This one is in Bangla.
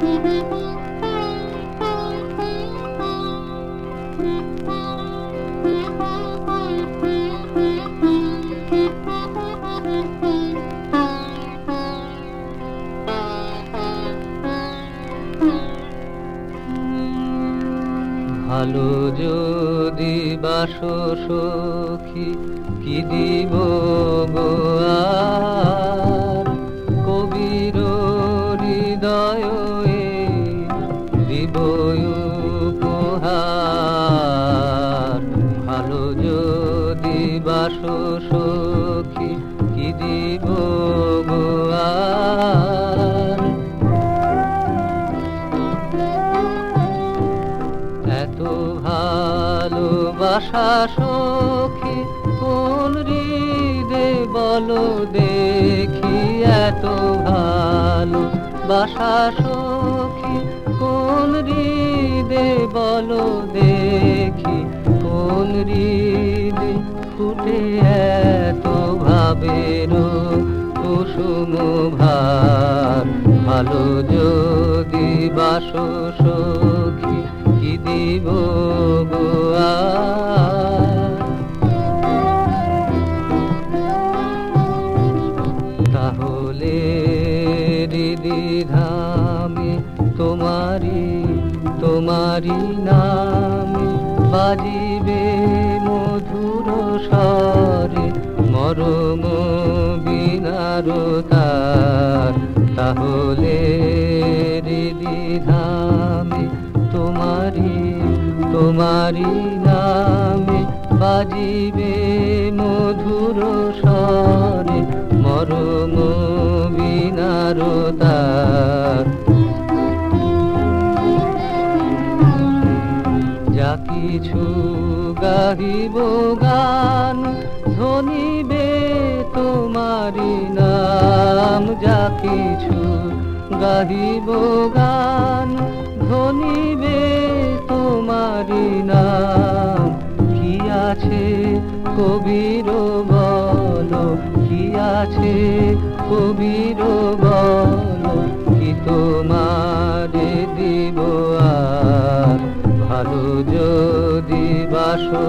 ভালো যদি বাসো সখী কি দিব গো আর, কবির হৃদয় দিব উপহার। ভালো যদি বাসো সখী কি দিব গো আর, এত ভালোবাসা সখী কোন হৃদে বলো দেখি, এত ভালোবাসা সখী কোন হৃদে বলো দেখি, কোন হৃদে ফুটে এত ভাবের কুসুম ভার। ভালো যদি বাসো সখী কি দিব গো আর, তাহলে হৃদিধামে তোমারি নামে বাজিবে মধুর স্বরে মরম বিনার তার। তাহলে হৃদিধামে তোমারি নামে বাজিবে মধুর স্বরে মরম বিনার তার। যা কিছু গাহিব গান ধ্বনিবে তোমারি নাম, যা কিছু গাহিব গান ধ্বনিবে তোমারি নাম। কি আছে কবির বলো, কি আছে কবির বলো, কি তোমারে দিব আর। ভালো যদি বাসো